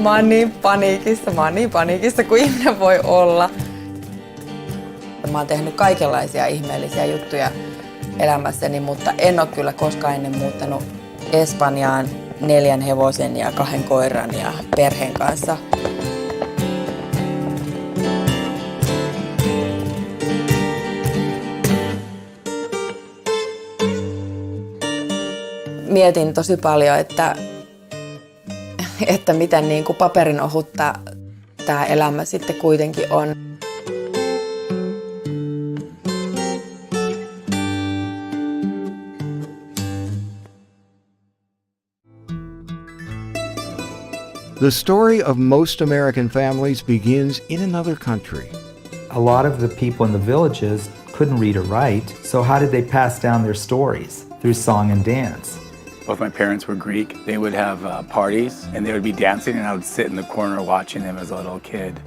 Mä oon niin paniikissa kuin ihminen voi olla. Mä oon tehnyt kaikenlaisia ihmeellisiä juttuja elämässäni, mutta en ole kyllä koskaan ennen muuttanut Espanjaan 4 hevosen ja 2 koiran ja perheen kanssa. Mietin tosi paljon, että miten niin kuin paperin ohutta tämä elämä sitten kuitenkin on. The story of most American families begins in another country. A lot of the people in the villages couldn't read or write, so how did they pass down their stories? Through song and dance. Both my parents were Greek. They would have parties and they would be dancing and I would sit in the corner watching them as a little kid.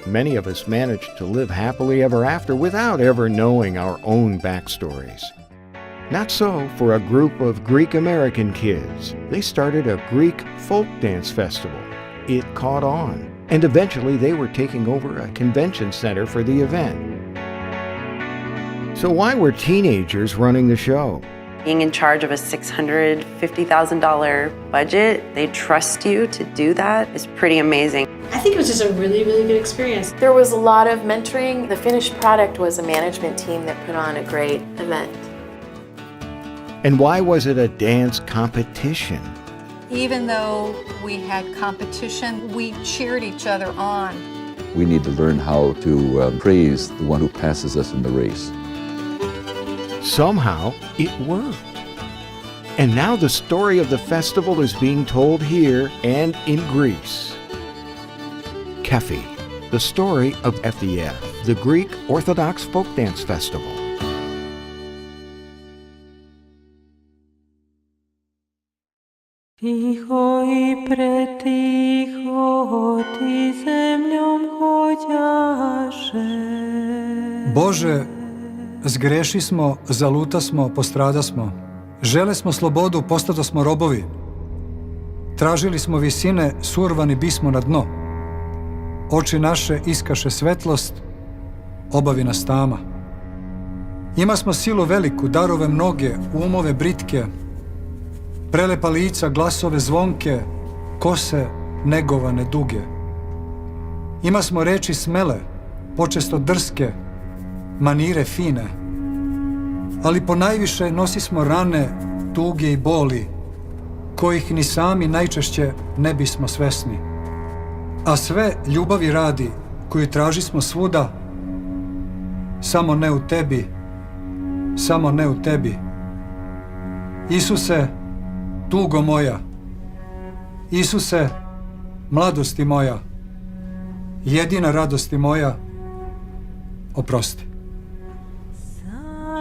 Many of us managed to live happily ever after without ever knowing our own backstories. Not so for a group of Greek American kids. They started a Greek folk dance festival. It caught on, and eventually they were taking over a convention center for the event. So why were teenagers running the show? Being in charge of a $650,000 budget, they trust you to do that is pretty amazing. I think it was just a really, really good experience. There was a lot of mentoring. The finished product was a management team that put on a great event. And why was it a dance competition? Even though we had competition, we cheered each other on. We need to learn how to praise the one who passes us in the race. Somehow, it worked. And now the story of the festival is being told here and in Greece. Kefi, the story of 𝘃𝗶𝗶𝗶, the Greek Orthodox folk dance festival. Тихо і притихо ти землям ходяше. Bože, zgrešismo, zalutasmo, postradasmo. Želesmo slobodu, postadosmo robovi. Tražili smo visine, survani bismo na dno. Oči naše iskaše svetlost, obavi nas tama. Ima smo silu veliku, darove mnoge, umove britke, prelepa lica, glasove zvonke, kose negovane duge. Ima smo reči smele, počesto drske, manire fine, ali ponajviše nosi smo rane, tuge i boli, kojih ni sami najčešće ne bismo svesni. A sve ljubavi radi, koju tražismo svuda, samo ne u tebi, samo ne u tebi. Isuse, tugo moja, Isuse, mladosti moja, jedina radosti moja, oprosti.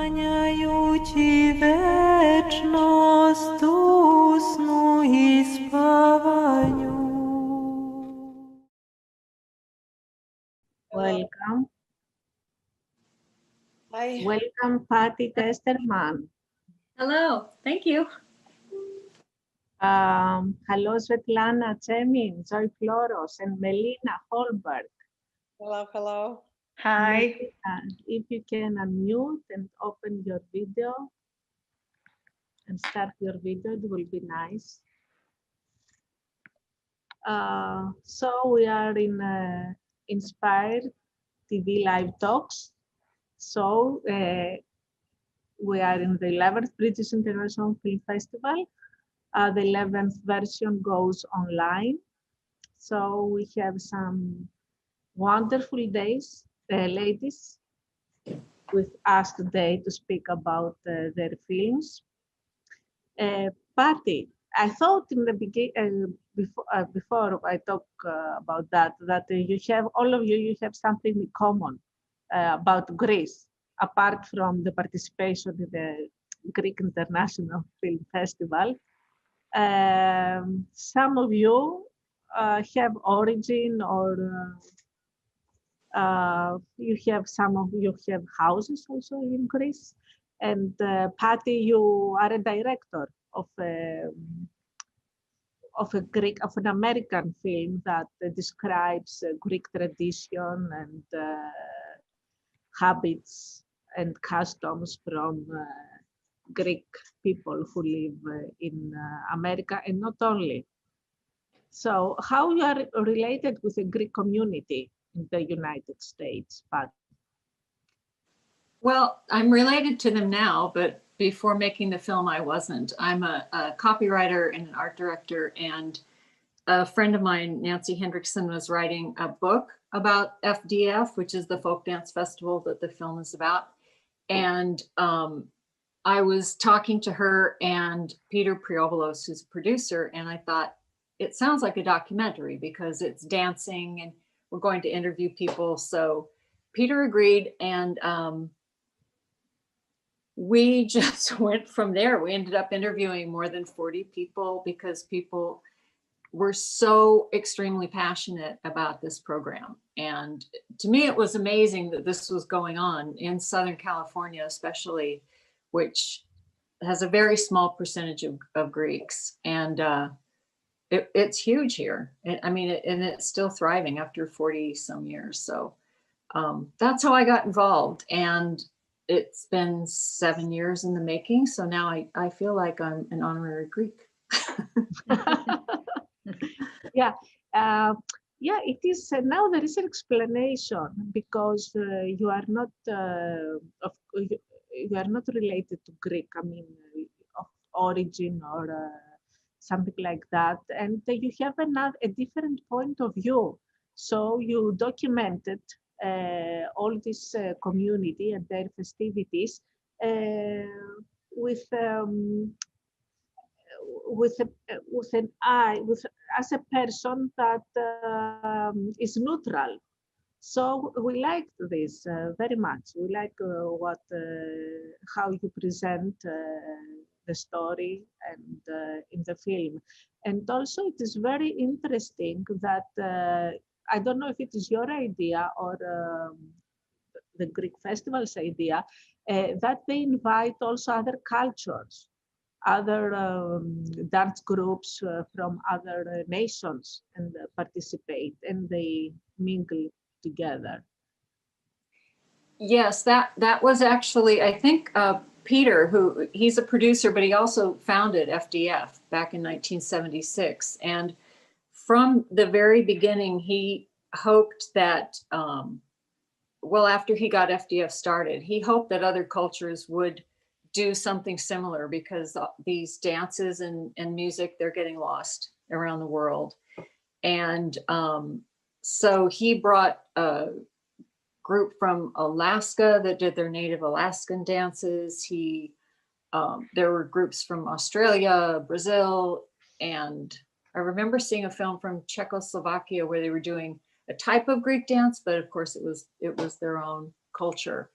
Sanjajući večnost u snu i spavanju. Welcome. Hi. Welcome, Patti Testerman. Hello, thank you. Hello, Svetlana Cemin, Zoi Florosz, and Melina, Holmberg. Hello, hello. Hi. If you can unmute and open your video and start your video, it will be nice. So we are in Inspire TV live talks. So we are in the 11th British International Film Festival. The 11th version goes online. So we have some wonderful ladies with us today to speak about their films. Patti, I thought in the beginning, before I talk about that you have, all of you have something in common about Greece, apart from the participation in the Greek International Film Festival. Some of you have origin, or you have houses also in Greece. And Patti, you are a director of of an American film that describes Greek tradition and habits and customs from Greek people who live in America, and not only. So how you are related with the Greek community in the United States, Pat? Well, I'm related to them now, but before making the film, I wasn't. I'm a copywriter and an art director, and a friend of mine, Nancy Hendrickson, was writing a book about FDF, which is the folk dance festival that the film is about. And I was talking to her and 𝘃𝗶𝗹𝗶𝗹, who's a producer, and I thought, it sounds like a documentary because it's dancing and we're going to interview people. So Peter agreed, and we just went from there. We ended up interviewing more than 40 people because people were so extremely passionate about this program. And to me, it was amazing that this was going on in Southern California, especially, which has a very small percentage of Greeks. And it's huge here. I mean, and it's still thriving after 40 some years. So that's how I got involved. And it's been 7 years in the making. So now I feel like I'm an honorary Greek. Yeah, it is. Now there is an explanation because you are not related to Greek. I mean, of origin or something like that, and you have a different point of view. So you documented all this community and their festivities with an eye, as a person that is neutral. So we liked this very much. We like how you present the story and in the film. And also it is very interesting that I don't know if it is your idea or the Greek Festival's idea, that they invite also other cultures, other dance groups from other nations and participate, and they mingle together. Yes, that was actually, I think, Peter, who he's a producer, but he also founded FDF back in 1976. And from the very beginning, he hoped that, well, after he got FDF started, he hoped that other cultures would do something similar because these dances and music, they're getting lost around the world. And so he brought a group from Alaska that did their native Alaskan dances. There were groups from Australia, Brazil, and I remember seeing a film from Czechoslovakia where they were doing a type of Greek dance, but of course it was their own culture.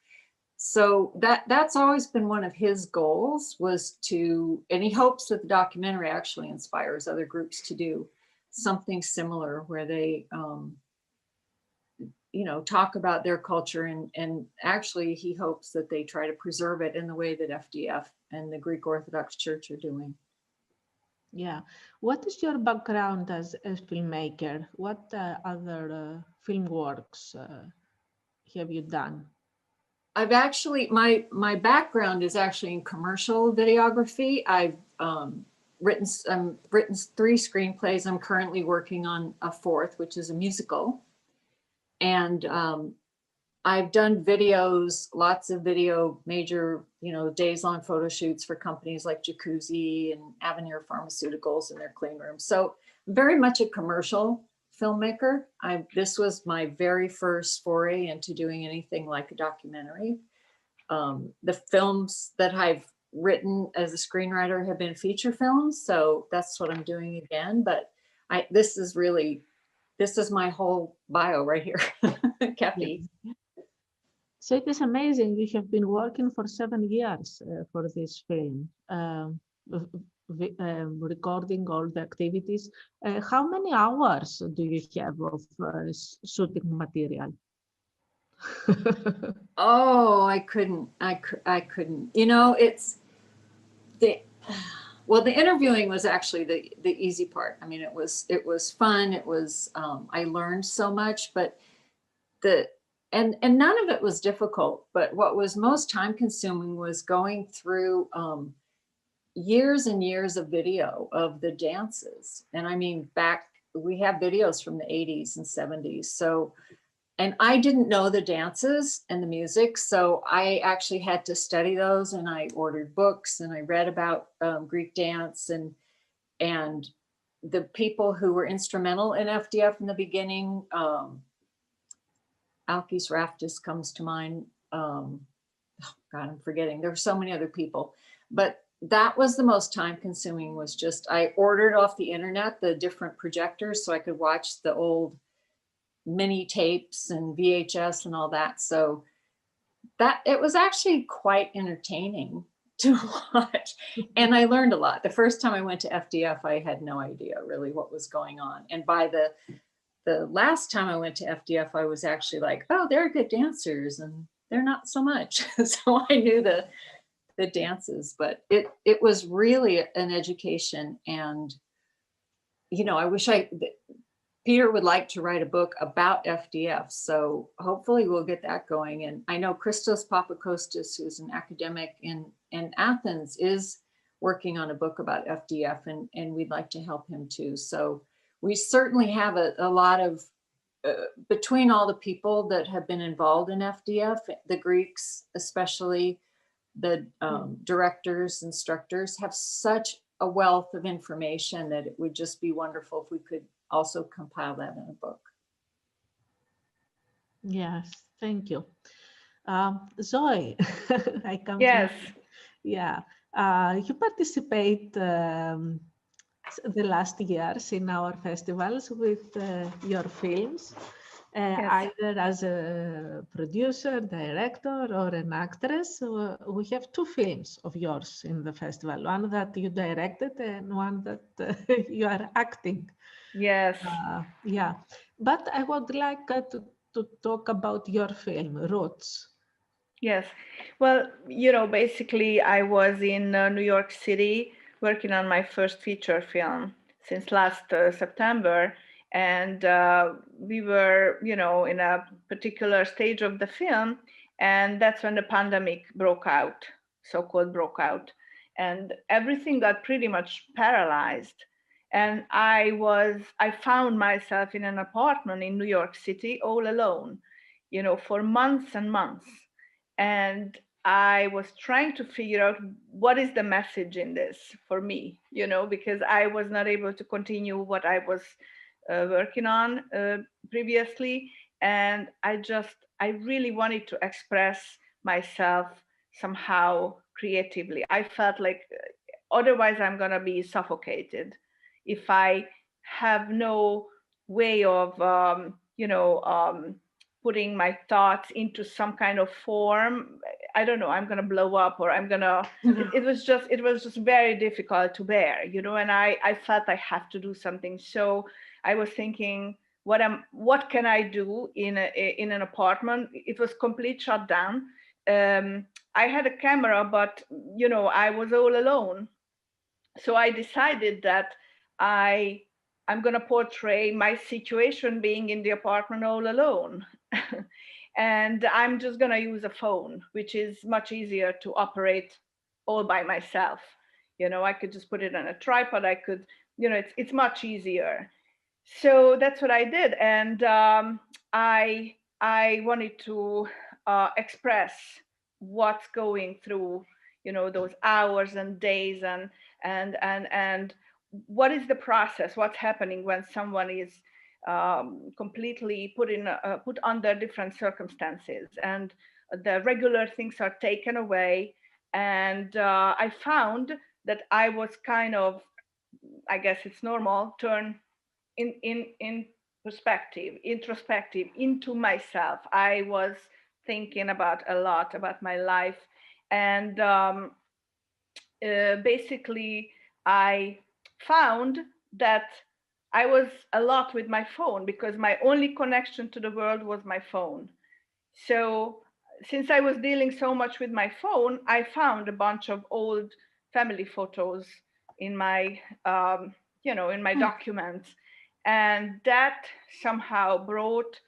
So that's always been one of his goals, was to, and he hopes that the documentary actually inspires other groups to do something similar where they, talk about their culture, and actually he hopes that they try to preserve it in the way that FDF and the Greek Orthodox Church are doing. Yeah. What is your background as a filmmaker? What other film works have you done? I've actually, my background is actually in commercial videography. I've written 3 screenplays. I'm currently working on a 4th, which is a musical. And I've done videos, lots of major, days-long photo shoots for companies like Jacuzzi and Avenir Pharmaceuticals in their clean rooms. So very much a commercial filmmaker. This was my very first foray into doing anything like a documentary. The films that I've written as a screenwriter have been feature films, so that's what I'm doing again. But this is my whole bio right here, Kefi. So it is amazing. You have been working for 7 years for this film, recording all the activities. How many hours do you have of shooting material? Oh, I couldn't. It's Well, the interviewing was actually the easy part. I mean, it was fun. It was I learned so much, but and none of it was difficult. But what was most time consuming was going through years and years of video of the dances. And I mean, we have videos from the 80s and 70s. So, and I didn't know the dances and the music, so I actually had to study those, and I ordered books and I read about Greek dance and the people who were instrumental in FDF in the beginning. 𝘂𝗽𝗱𝗁𝗁 comes to mind. Oh God, I'm forgetting. There were so many other people, but that was the most time consuming. Was just, I ordered off the internet the different projectors so I could watch the old mini tapes and VHS and all that. So that it was actually quite entertaining to watch. And I learned a lot. The first time I went to FDF, I had no idea really what was going on. And by the last time I went to FDF, I was actually like, oh, they're good dancers and they're not so much. So I knew the dances, but it was really an education. And, you know, I wish Peter would like to write a book about FDF. So hopefully we'll get that going. And I know Christos Papakostas, who's an academic in Athens, is working on a book about FDF, and we'd like to help him too. So we certainly have a lot of, between all the people that have been involved in FDF, the Greeks, especially the directors, instructors, have such a wealth of information that it would just be wonderful if we could also compile that in a book. Yes, thank you. Zoi, I come Yes. Yeah, you participate the last years in our festivals with your films, either as a producer, director, or an actress. We have two films of yours in the festival, one that you directed and one that you are acting. Yes. Yeah, but I would like to talk about your film, Roots. Yes. Well, you know, basically I was in New York City working on my first feature film since last September. And we were, you know, in a particular stage of the film. And that's when the pandemic broke out, so-called broke out. And everything got pretty much paralyzed. And I found myself in an apartment in New York City all alone, you know, for months and months. And I was trying to figure out what is the message in this for me, you know, because I was not able to continue what I was working on previously. And I really wanted to express myself somehow creatively. I felt like otherwise I'm gonna be suffocated if I have no way of, putting my thoughts into some kind of form. I don't know, I'm gonna blow up, or I'm gonna, it was just very difficult to bear, you know, and I felt I have to do something. So I was thinking, what can I do in an apartment? It was complete shut down. I had a camera, but, you know, I was all alone. So I decided that I'm going to portray my situation being in the apartment all alone. And I'm just going to use a phone, which is much easier to operate all by myself. You know, I could just put it on a tripod. I could, you know, it's much easier. So that's what I did. And I wanted to express what's going through, you know, those hours and days and what is the process, what's happening when someone is completely put under different circumstances, and the regular things are taken away. And I found that I was kind of, I guess it's normal, turn in perspective, introspective into myself. I was thinking a lot about my life. And basically I found that I was a lot with my phone, because my only connection to the world was my phone. So since I was dealing so much with my phone, I found a bunch of old family photos in my in my documents, and that somehow brought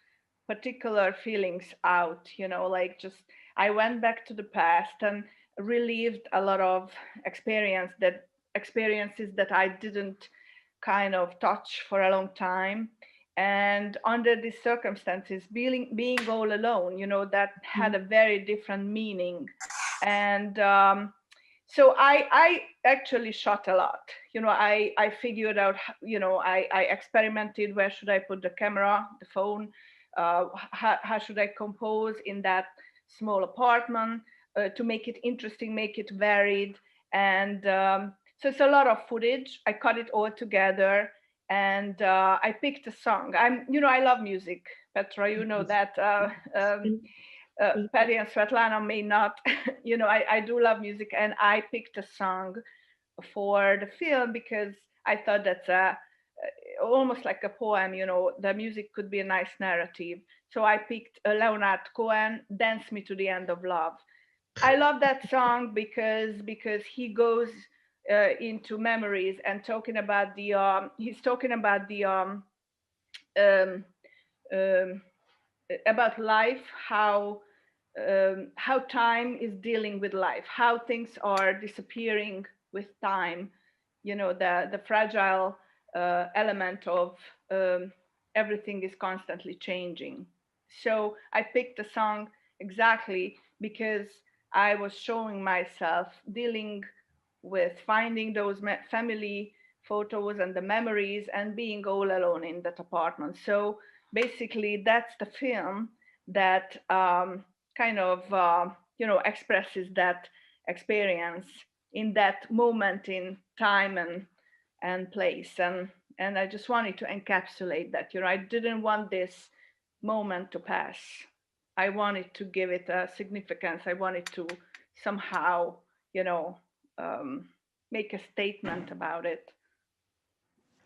particular feelings out. Like just I went back to the past and relived a lot of experiences that I didn't kind of touch for a long time. And under these circumstances, being all alone, that had a very different meaning. And so I actually shot a lot. I figured out, I experimented, where should I put the camera, the phone, how should I compose in that small apartment to make it interesting, make it varied. And so it's a lot of footage. I cut it all together, and I picked a song. I love music, Petra, you know that. Patti and Svetlana may not. I do love music, and I picked a song for the film because I thought that's almost like a poem. The music could be a nice narrative. So I picked 𝘂𝗽𝗱𝗁𝗀𝗃, "Dance Me to the End of Love." I love that song because he goes into memories and talking about he's talking about about life, how time is dealing with life, how things are disappearing with time, the fragile element of everything is constantly changing. So I picked a song exactly because I was showing myself dealing with finding those family photos and the memories and being all alone in that apartment. So basically that's the film that kind of expresses that experience in that moment in time and place. And I just wanted to encapsulate that. I didn't want this moment to pass. I wanted to give it a significance. I wanted to somehow, make a statement about it.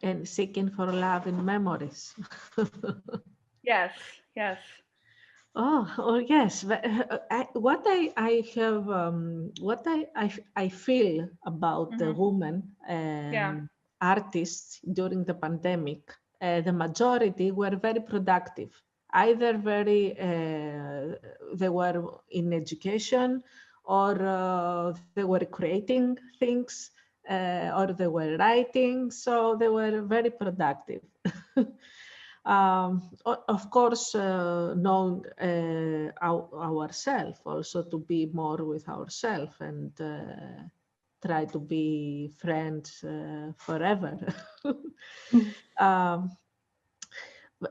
And seeking for love in memories. Yes. Oh yes. What I feel about the women artists during the pandemic, the majority were very productive. Either they were in education, or they were creating things, or they were writing. So they were very productive. Of course, knowing ourselves, also to be more with ourselves and try to be friends forever.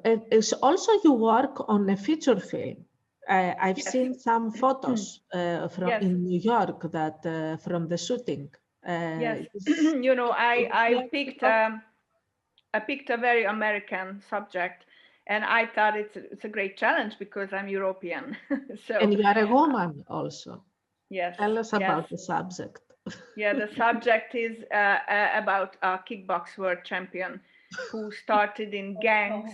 It's also you work on a feature film. I've seen some photos from in New York that from the shooting. Yes, I picked a very American subject, and I thought it's a great challenge because I'm European. So, and you are a woman also. Yes. Tell us about the subject. Yeah, the subject is about a kickbox world champion who started in gangs.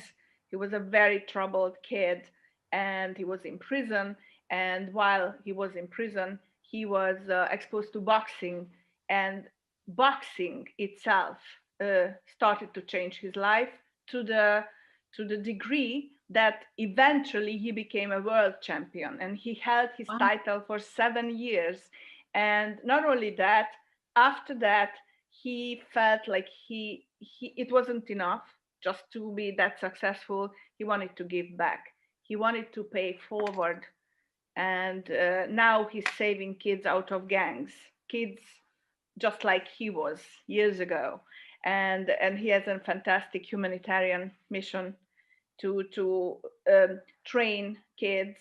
He was a very troubled kid, and he was in prison. And while he was in prison, he was exposed to boxing, and boxing itself started to change his life to the degree that eventually he became a world champion, and he held his title for 7 years. And not only that, after that, he felt like it wasn't enough just to be that successful. He wanted to give back. He wanted to pay forward. And now he's saving kids out of gangs, kids just like he was years ago. And he has a fantastic humanitarian mission to train kids,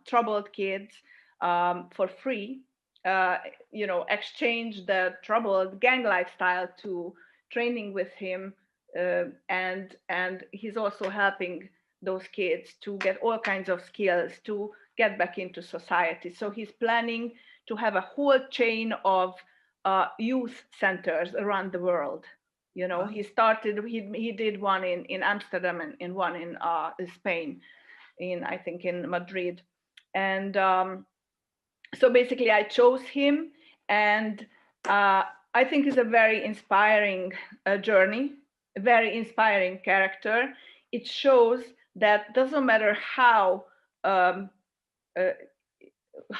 troubled kids, for free. Exchange the troubled gang lifestyle to training with him, and he's also helping those kids to get all kinds of skills to get back into society. So he's planning to have a whole chain of youth centers around the world. He started, he did one in Amsterdam and one in Spain, I think in Madrid. And so basically I chose him, and I think is a very inspiring journey, a very inspiring character. It shows that doesn't matter how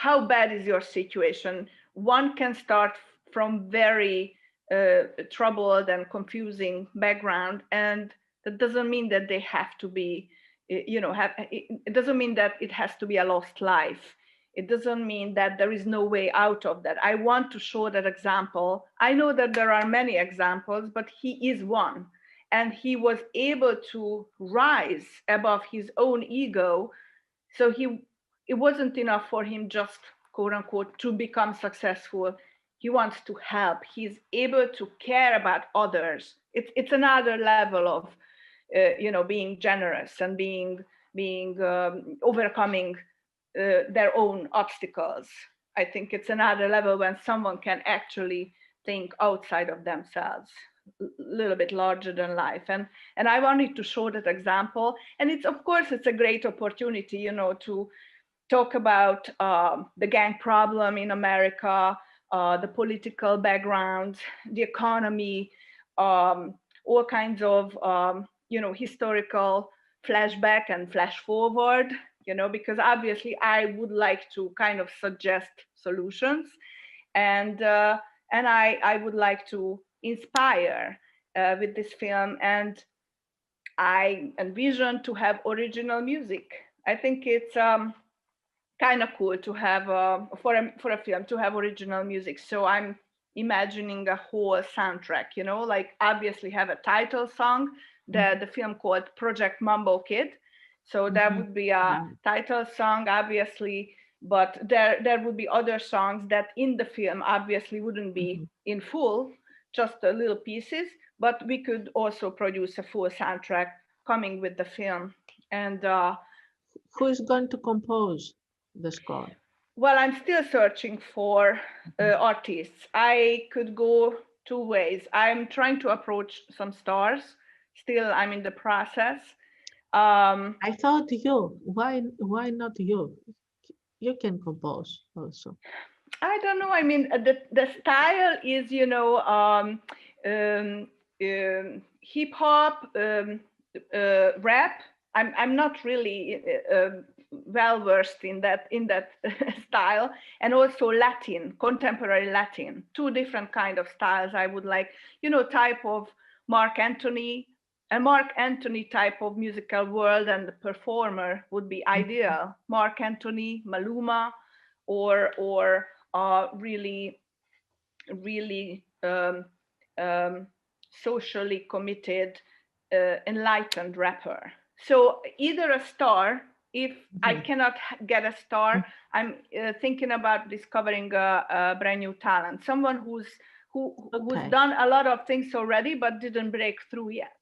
bad is your situation, one can start from very troubled and confusing background, and that doesn't mean that they have to be, it doesn't mean that it has to be a lost life. It doesn't mean that there is no way out of that. I want to show that example. I know that there are many examples, but he is one. And he was able to rise above his own ego. So it wasn't enough for him just, quote unquote, to become successful. He wants to help. He's able to care about others. It's another level of, being generous and being overcoming their own obstacles. I think it's another level when someone can actually think outside of themselves, a little bit larger than life. And I wanted to show that example. And it's, of course, it's a great opportunity, to talk about the gang problem in America, the political background, the economy, all kinds of, historical flashback and flash forward, because obviously I would like to kind of suggest solutions, and I would like to inspire with this film, and I envision to have original music. I think it's kind of cool to have for a film to have original music. So I'm imagining a whole soundtrack, like obviously have a title song, the film called Project 𝘂𝗶𝗶𝗶. So that would be a title song, obviously, but there would be other songs that in the film obviously wouldn't be in full, just little pieces, but we could also produce a full soundtrack coming with the film. And who is going to compose the score? Well, I'm still searching for artists. I could go two ways. I'm trying to approach some stars. Still, I'm in the process. I thought you. Why not you? You can compose also. I don't know. I mean, the style is, hip hop, rap. I'm not really well versed in that style, and also Latin, contemporary Latin. Two different kind of styles. I would like, type of Mark Anthony. A Mark Anthony type of musical world and the performer would be ideal. Mark Anthony, Maluma, or really socially committed, enlightened rapper. So either a star. If I cannot get a star, I'm thinking about discovering a brand new talent. Someone who's done a lot of things already but didn't break through yet.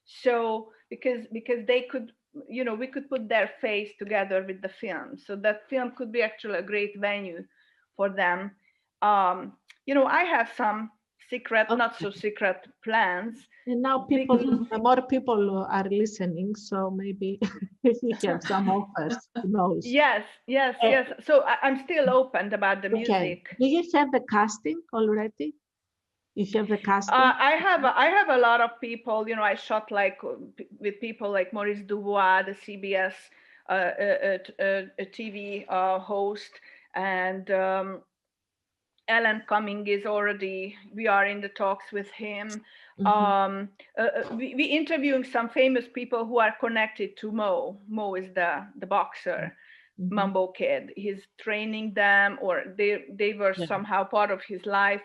So because they could, we could put their face together with the film, so that film could be actually a great venue for them. I have some secret, not so secret plans. And now more people are listening, so maybe you have some offers. Who knows? Yes. So I'm still open about the music. Do you have the casting already? You have the casting? I have a lot of people. I shot with people like Maurice Dubois, the CBS TV host, and Alan Cumming is already. We are in the talks with him. We interviewing some famous people who are connected to Mo. Mo is the boxer, 𝘂𝗶𝗶𝗶. He's training them, or they were somehow part of his life.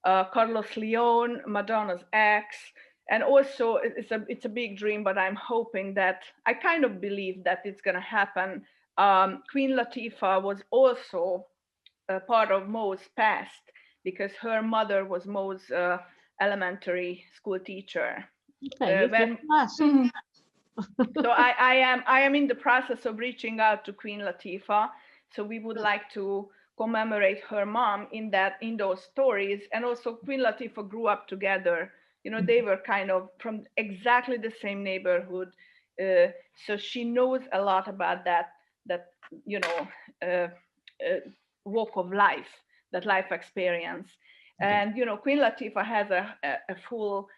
Carlos Leon, Madonna's ex, and also it's a big dream, but I'm hoping that I kind of believe that it's going to happen. Queen Latifah was also a part of Mo's past because her mother was Mo's elementary school teacher. Okay, so I am in the process of reaching out to Queen Latifah. So we would like to commemorate her mom in those stories. And also Queen Latifah grew up together. They were kind of from exactly the same neighborhood. So she knows a lot about that walk of life, that life experience. And, Queen Latifah has a full,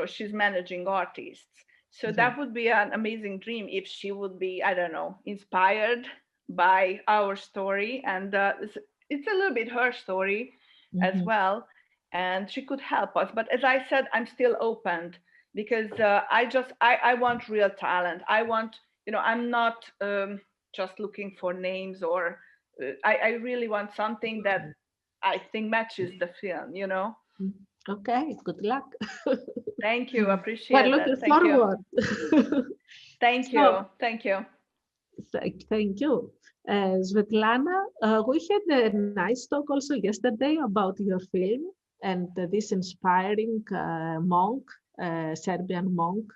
she's managing artists. So that would be an amazing dream if she would be, I don't know, inspired by our story. And it's a little bit her story as well. And she could help us. But as I said, I'm still open because I want real talent. I want, I'm not just looking for names or I really want something that I think matches the film, Okay, good luck. Thank you, appreciate We're that. looking Thank forward. Thank you, thank you. Thank you. Svetlana, we had a nice talk also yesterday about your film and this inspiring monk, Serbian monk.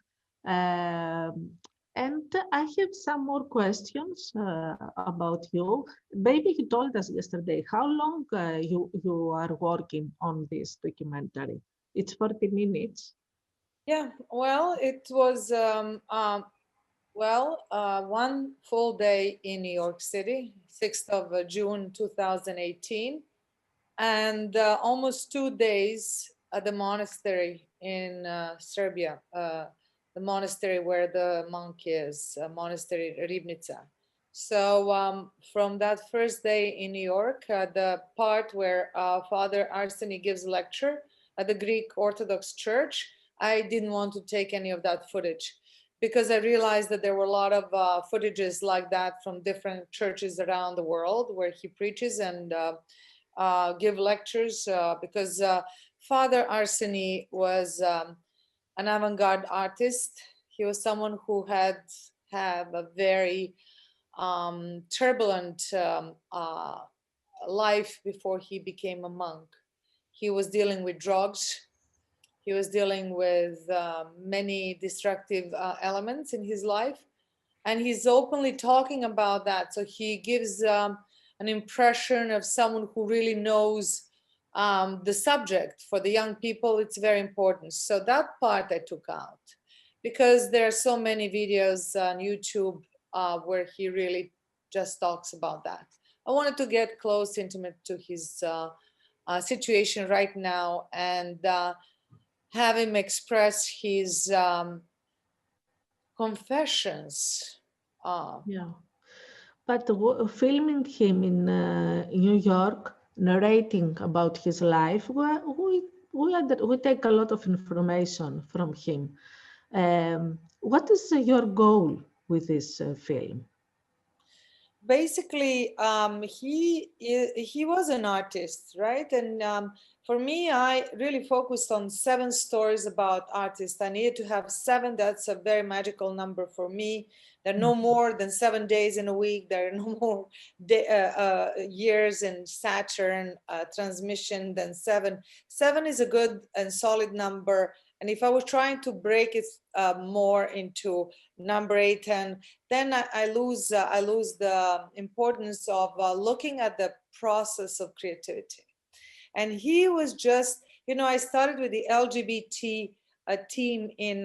And I have some more questions about you. Maybe you told us yesterday how long you are working on this documentary. It's 40 minutes. Yeah, well, it was one full day in New York City, 6th of June 2018, and almost 2 days at the monastery in Serbia, the monastery where the monk is, monastery Ribnica. So from that first day in New York, the part where Father Arsenie gives a lecture at the Greek Orthodox Church, I didn't want to take any of that footage because I realized that there were a lot of footages like that from different churches around the world where he preaches and give lectures because Father Arsenie was an avant-garde artist. He was someone who had a very turbulent life before he became a monk. He was dealing with drugs. He was dealing with many destructive elements in his life. And he's openly talking about that. So he gives an impression of someone who really knows the subject. For the young people, it's very important. So that part I took out because there are so many videos on YouTube where he really just talks about that. I wanted to get close, intimate to his situation right now and have him express his confessions. Yeah, but filming him in New York, narrating about his life, we take a lot of information from him. What is your goal with this film? Basically, he was an artist, right? And for me, I really focused on 7 stories about artists. I needed to have 7. That's a very magical number for me. There are no more than 7 days in a week. There are no more years in Saturn transmission than 7. 7 is a good and solid number. And if I was trying to break it more into number 8, 10, then I lose the importance of looking at the process of creativity. And he was just, I started with the LGBT team in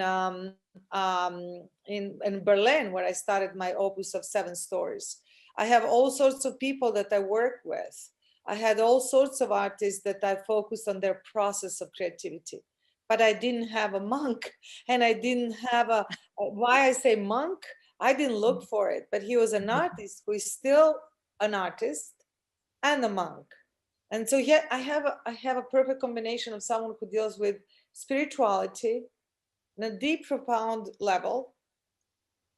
Berlin, where I started my opus of 7 stories. I have all sorts of people that I work with. I had all sorts of artists that I focused on their process of creativity. But I didn't have a monk, and I didn't have why I say monk, I didn't look for it, but he was an artist who is still an artist and a monk. And so yeah, I have a perfect combination of someone who deals with spirituality in a deep, profound level.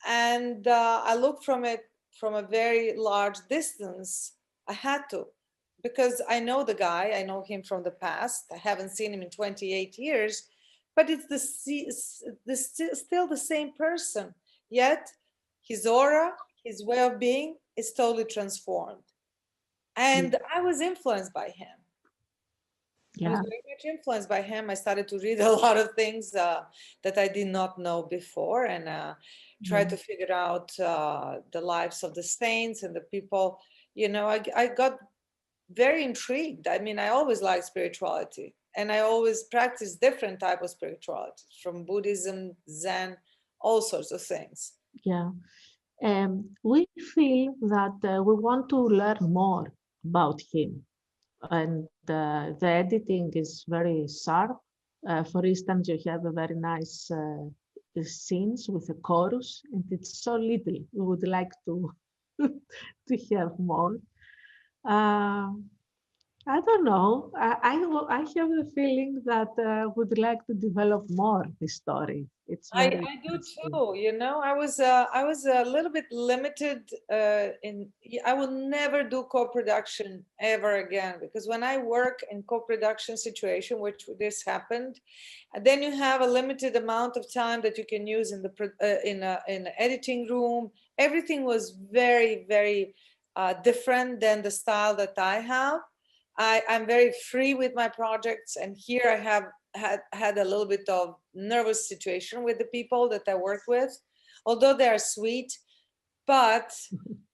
And I look from it from a very large distance. I had to, because I know the guy, I know him from the past. I haven't seen him in 28 years, but it's still the same person. Yet his aura, his way of being is totally transformed. And I was influenced by him. Yeah. I was very much influenced by him. I started to read a lot of things that I did not know before, and tried to figure out the lives of the saints and the people. I got very intrigued. I mean, I always liked spirituality, and I always practiced different type of spirituality, from Buddhism, Zen, all sorts of things. Yeah. We feel that we want to learn more about him. and the editing is very sharp. For instance, you have a very nice scenes with a chorus, and it's so little. We would like to to have more. I don't know. I have the feeling that would like to develop more this story. It's I very do interesting. too. You know, I was a little bit limited in. I will never do co-production ever again, because when I work in co-production situation, which this happened, then you have a limited amount of time that you can use in the in an editing room. Everything was very, very different than the style that I have. I'm very free with my projects, and here I have had a little bit of nervous situation with the people that I work with, although they are sweet, but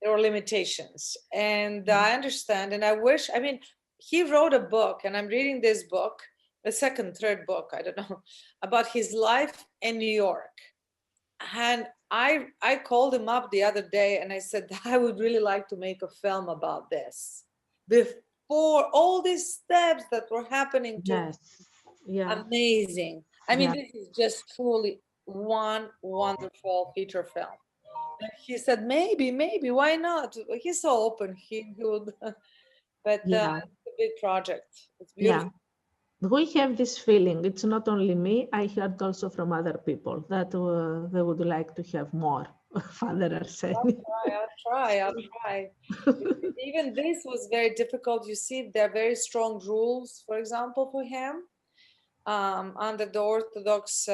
there are limitations. And I understand, and I wish, I mean, he wrote a book, and I'm reading this book, the second, third book, I don't know, about his life in New York. And I called him up the other day and I said, I would really like to make a film about this. Before all these steps that were happening to Yes. Yeah. amazing. I mean, Yeah. this is just truly one wonderful feature film. And he said, maybe, why not? He's so open. He would, but Yeah. it's a big project. It's Yeah. beautiful. We have this feeling. It's not only me. I heard also from other people that they would like to have more Father Arsenie. I'll try. Even this was very difficult. You see, there are very strong rules, for example, for him. Under the Orthodox,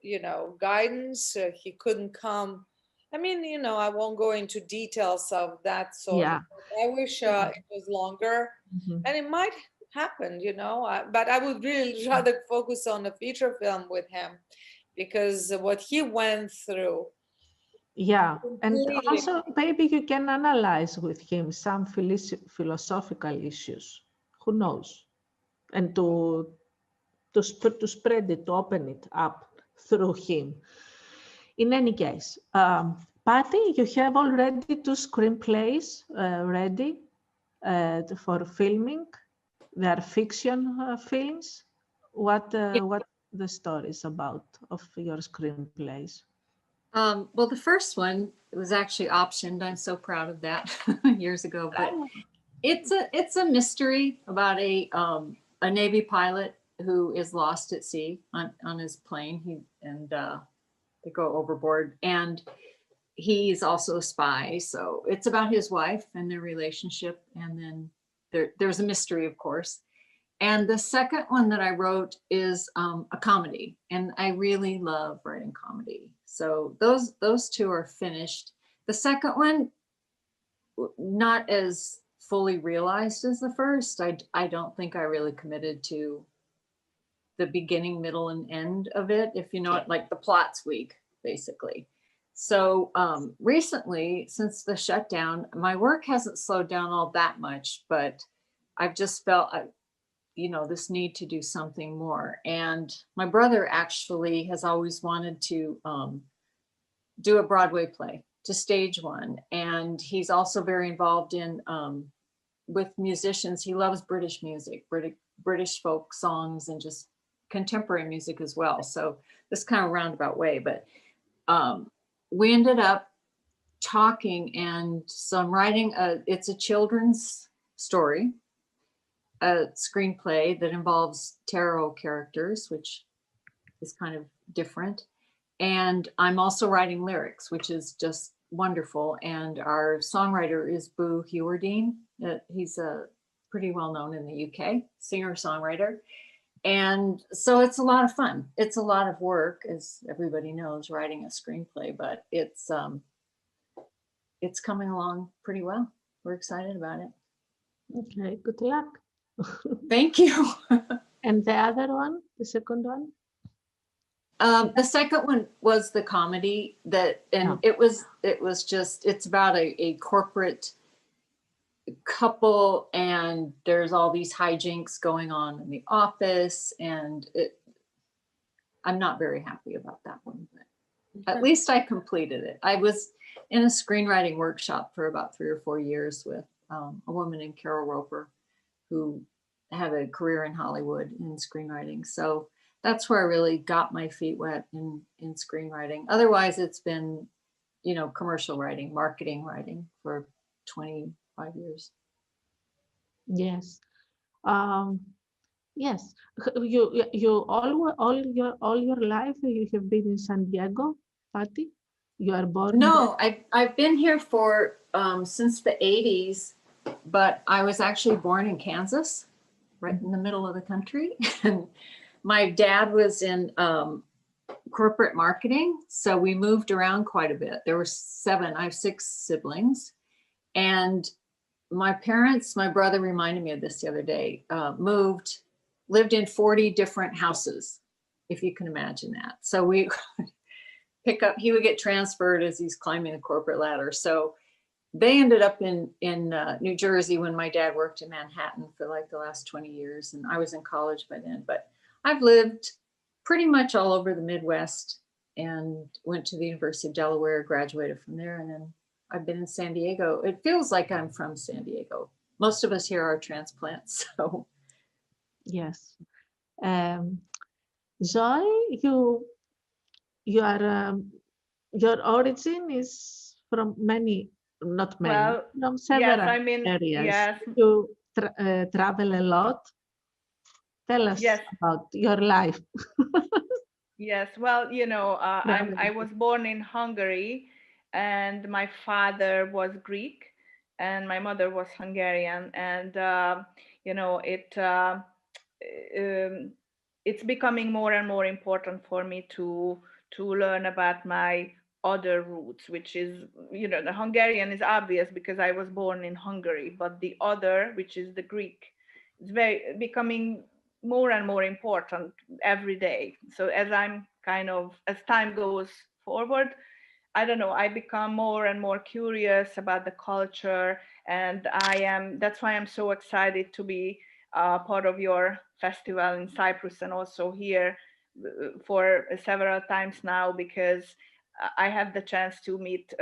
you know, guidance, he couldn't come. I mean, you know, I won't go into details of that sort. Yeah. I wish it was longer, and it might happen, you know. But I would really rather focus on a feature film with him, because what he went through. Yeah, and Completely. also maybe you can analyze with him some philosophical issues. Who knows? And to spread it, to open it up through him. In any case, Patti, you have already 2 screenplays ready for filming. They are fiction films. What the stories about of your screenplays? Well, the first one was actually optioned. I'm so proud of that years ago. But it's a mystery about a Navy pilot who is lost at sea on his plane. They go overboard, and he's also a spy. So it's about his wife and their relationship, and then there's a mystery, of course. And the second one that I wrote is a comedy, and I really love writing comedy. So those 2 are finished. The second one, not as fully realized as the first. I don't think I really committed to the beginning, middle, and end of it, if you know it, like the plot's weak, basically. So recently, since the shutdown, my work hasn't slowed down all that much, but I've just felt you know, this need to do something more. And my brother actually has always wanted to do a Broadway play, to stage one. And he's also very involved in with musicians. He loves British music, British folk songs, and just contemporary music as well. So this kind of roundabout way, but we ended up talking, and so I'm writing it's a children's story, a screenplay that involves tarot characters, which is kind of different. And I'm also writing lyrics, which is just wonderful. And our songwriter is 𝘂𝗍𝗄𝗍. He's pretty well known in the UK, singer-songwriter. And so it's a lot of fun. It's a lot of work, as everybody knows, writing a screenplay, but it's coming along pretty well. We're excited about it. Okay, good luck. Thank you. And the other one, the second one? The second one was the comedy it was just, it's about a corporate couple, and there's all these hijinks going on in the office, and I'm not very happy about that one, but at least I completed it. I was in a screenwriting workshop for about 3 or 4 years with a woman named 𝘂𝗽𝗍𝗶𝗹, who had a career in Hollywood in screenwriting. So that's where I really got my feet wet in screenwriting. Otherwise, it's been, you know, commercial writing, marketing writing for 25 years. Yes. Yes. You all your life you have been in San Diego, Patti? You are born No, there? I've been here for since the 80s, but I was actually born in Kansas, right in the middle of the country. And my dad was in corporate marketing, so we moved around quite a bit. There were I have 6 siblings, and my parents, my brother reminded me of this the other day, lived in 40 different houses, if you can imagine that. So we he would get transferred as he's climbing the corporate ladder. So they ended up in New Jersey when my dad worked in Manhattan for like the last 20 years. And I was in college by then, but I've lived pretty much all over the Midwest and went to the University of Delaware, graduated from there. And then I've been in San Diego. It feels like I'm from San Diego. Most of us here are transplants, so. Yes. Zoi, you are your origin is from many, not many, Well, from several yes, I mean, areas. yes. You travel a lot. Tell us Yes. about your life. Yes, well, you know, I was born in Hungary, and my father was Greek, and my mother was Hungarian, and you know, it's becoming more and more important for me to learn about my other roots, which is, you know, the Hungarian is obvious because I was born in Hungary, but the other, which is the Greek, is becoming more and more important every day. So as time goes forward, I don't know, I become more and more curious about the culture, and that's why I'm so excited to be part of your festival in Cyprus and also here for several times now, because I have the chance to meet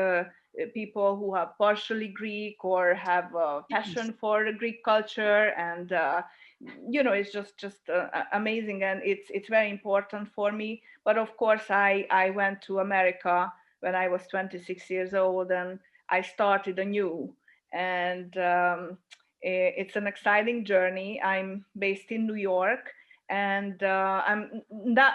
people who are partially Greek or have a passion for the Greek culture, and you know, it's just amazing, and it's very important for me. But of course, I went to America when I was 26 years old, and I started anew, and it's an exciting journey. I'm based in New York, and I'm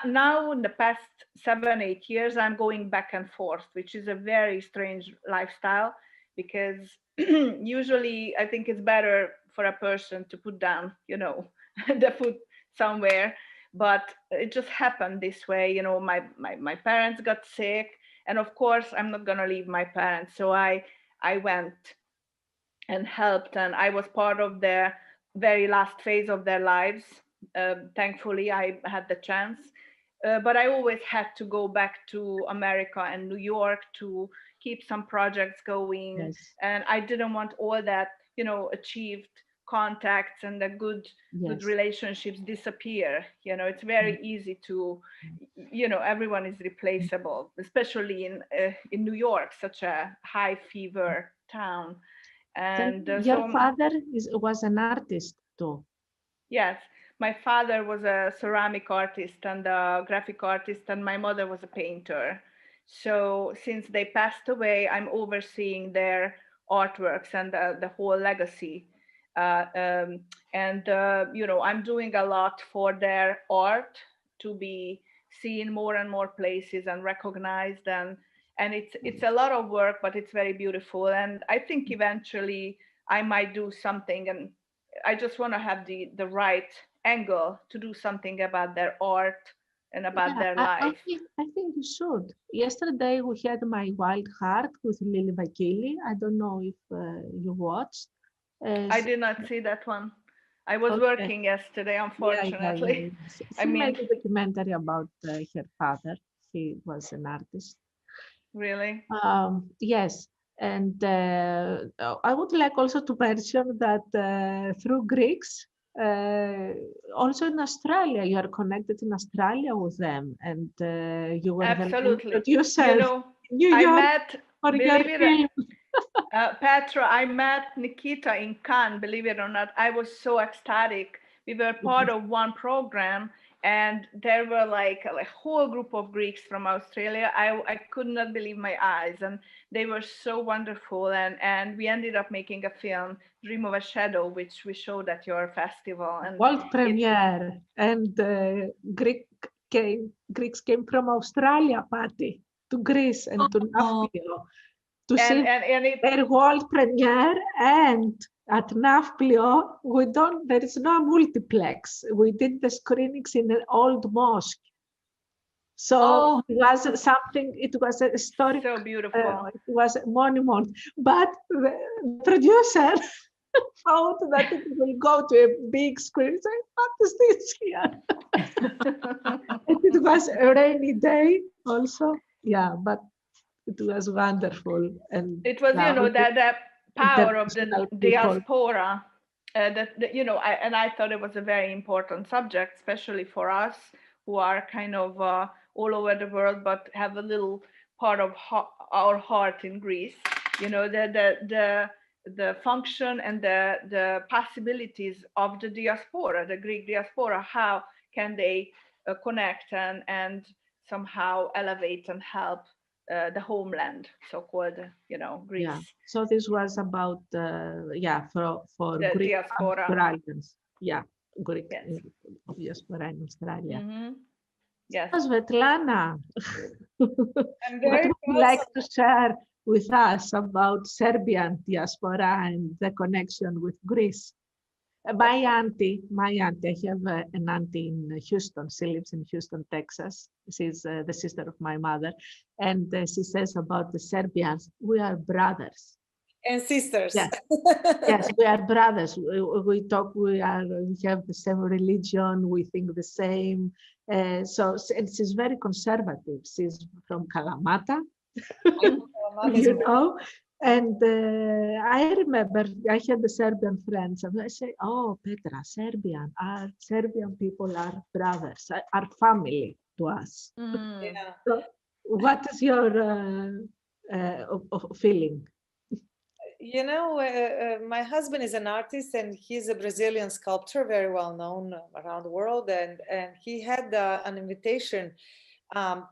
now in the past 7-8 years, I'm going back and forth, which is a very strange lifestyle, because usually I think it's better for a person to put down, you know, the foot somewhere, but it just happened this way. You know, my parents got sick, and of course I'm not gonna leave my parents, so I went and helped, and I was part of their very last phase of their lives. Thankfully, I had the chance, but I always had to go back to America and New York to keep some projects going. Yes. And I didn't want all that, you know, achieved contacts and the good relationships disappear. You know, it's very easy to, you know, everyone is replaceable, especially in New York, such a high fever town. And your father was an artist too. Yes, my father was a ceramic artist and a graphic artist, and my mother was a painter. So since they passed away, I'm overseeing their artworks and the whole legacy. You know, I'm doing a lot for their art to be seen more and more places and recognized, and it's a lot of work, but it's very beautiful. And I think eventually I might do something, and I just want to have the right angle to do something about their art and about their life. I think you should. Yesterday we had My Wild Heart with 𝘂𝗶𝗶𝗶. I don't know if you watched. I did not see that one. I was working yesterday, unfortunately. She made a documentary about her father. He was an artist. Really? Yes. And I would like also to mention that through Greeks, also in Australia, you are connected in Australia with them, and you were absolutely the producer. You know, New York for your film. Petra, I met Nikita in Cannes, believe it or not. I was so ecstatic. We were part of one program, and there were like a whole group of Greeks from Australia. I could not believe my eyes, and they were so wonderful. And we ended up making a film, Dream of a Shadow, which we showed at your festival. And world premiere, and Greeks came from Australia, Patti, to Greece and to 𝘂𝗶𝗶𝗹 to see their world premiere. And at 𝘂𝗶𝗶𝗹, there is no multiplex. We did the screenings in an old mosque. So it was something, it was a story. So beautiful. It was a monument. But the producer thought that it will go to a big screen. So what is this here? And it was a rainy day also. Yeah, but it was wonderful. And it was, the power of the diaspora. And I thought it was a very important subject, especially for us who are kind of all over the world, but have a little part of our heart in Greece. The function and the possibilities of the diaspora, the Greek diaspora. How can they connect and somehow elevate and help the homeland, so-called, Greece. Yeah. So this was about for the Greek diaspora. Australians. Yeah, Greek diaspora in Australia. Mm-hmm. Yes. Svetlana, I'm what very would you like to share with us about Serbian diaspora and the connection with Greece? My auntie, I have an auntie in Houston. She lives in Houston, Texas. She's the sister of my mother. And she says about the Serbians, we are brothers. And sisters. Yes, yes, we are brothers. We talk, we have the same religion, we think the same. And she's very conservative. She's from Kalamata, And I remember I had the Serbian friends, and I say, "Oh, Petra, Serbian people are brothers, are family to us." Yeah. So what is your feeling? My husband is an artist, and he's a Brazilian sculptor, very well known around the world. And he had an invitation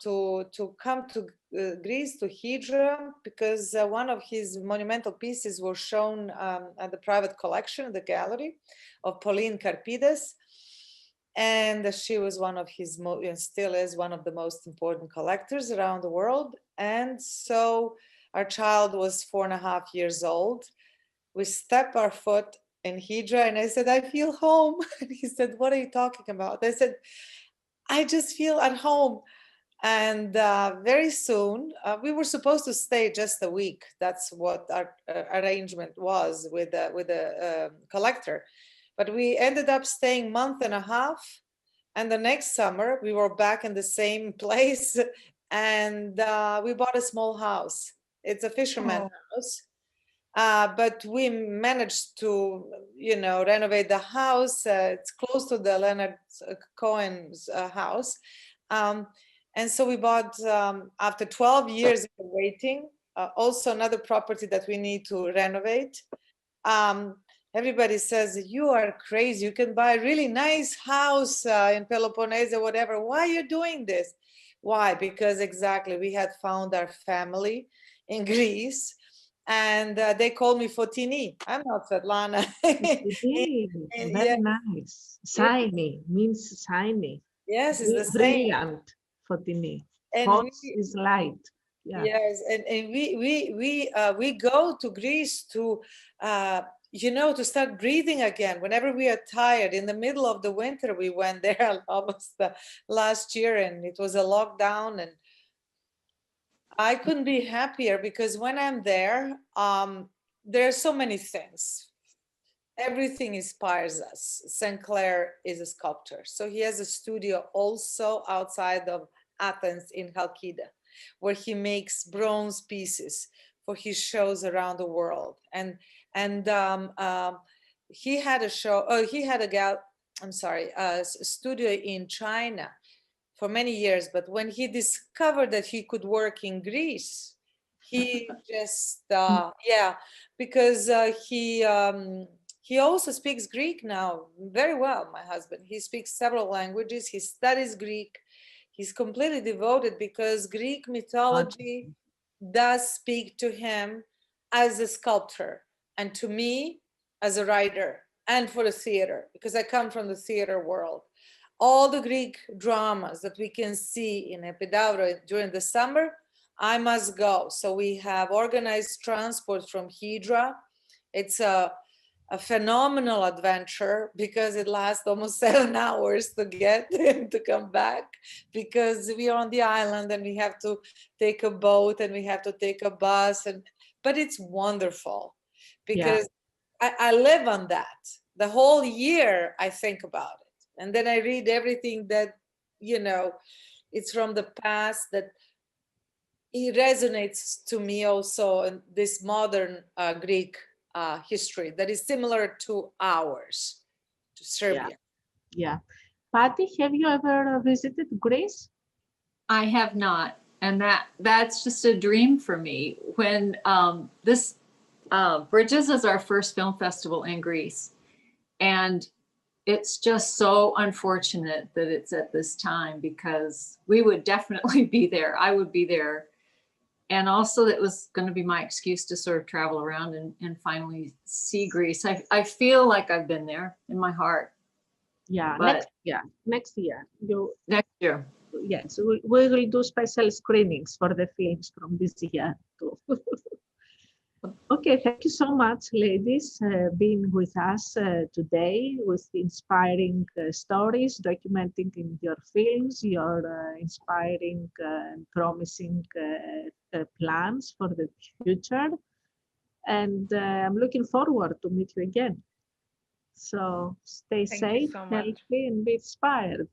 to come to Greece, to 𝘃𝗄𝗄, because one of his monumental pieces was shown at the private collection, the gallery of 𝘃𝗶𝗍𝗄. And she was one of his, and still is one of the most important collectors around the world. And so our child was 4.5 years old. We stepped our foot in 𝘃𝗄𝗄, and I said, "I feel home." And he said, "What are you talking about?" I said, "I just feel at home." And very soon, we were supposed to stay just a week. That's what our arrangement was with the collector. But we ended up staying 1.5 months. And the next summer, we were back in the same place. And we bought a small house. It's a fisherman's house. But we managed to, renovate the house. It's close to the Leonard Cohen's house. And so we bought, after 12 years of waiting, also another property that we need to renovate. Everybody says, "You are crazy. You can buy a really nice house in Peloponnese or whatever. Why are you doing this?" Why? Because exactly, we had found our family in Greece. And they call me Fotini. I'm not Svetlana. Very nice. Shiny means shiny. Yes, it's the same. Brilliant, Fotini. Hot is light. Yeah. Yes, and we go to Greece to to start breathing again. Whenever we are tired, in the middle of the winter, we went there almost last year, and it was a lockdown, and I couldn't be happier, because when I'm there, there are so many things. Everything inspires us. St. Clair is a sculptor. So he has a studio also outside of Athens in Chalkida, where he makes bronze pieces for his shows around the world. And he had a show, a studio in China for many years. But when he discovered that he could work in Greece, He just, yeah, because he also speaks Greek now very well, my husband. He speaks several languages. He studies Greek. He's completely devoted because Greek mythology does speak to him as a sculptor and to me as a writer and for the theater, because I come from the theater world. All the Greek dramas that we can see in 𝘂𝗶𝗹 during the summer, I must go. So we have organized transport from Hydra. It's a phenomenal adventure because it lasts almost 7 hours to get to come back, because we are on the island and we have to take a boat and we have to take a bus, but it's wonderful because I live on that. The whole year I think about it, and then I read everything that, you know, it's from the past, that it resonates to me also in this modern Greek history that is similar to ours, to Serbia. Yeah. Patti, have you ever visited Greece? I have not, and that's just a dream for me. When this Bridges is our first film festival in Greece, and it's just so unfortunate that it's at this time, because we would definitely be there. I would be there. And also it was going to be my excuse to sort of travel around and finally see Greece. I feel like I've been there in my heart. Yeah, but next year. Next year. Yes, we will do special screenings for the films from this year too. Okay, thank you so much, ladies, being with us today with inspiring stories, documenting in your films, your inspiring and promising plans for the future. And I'm looking forward to meet you again. So stay safe, healthy, and be inspired.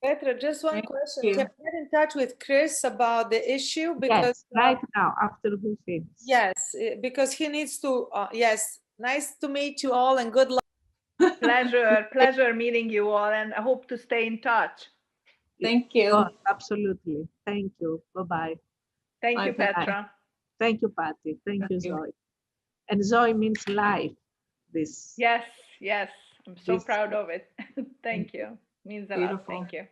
Petra, just one question. Can I get in touch with Chris about the issue? Because yes, right now, after we finish. Yes, because he needs to, yes, nice to meet you all and good luck. Pleasure meeting you all, and I hope to stay in touch. Thank you. Oh, absolutely. Thank you. Bye-bye. Thank you, Petra. Thank you, Patti. Thank you, Zoi. And Zoi means life. Yes, I'm so proud of it. Thank you. Means a lot. Thank you.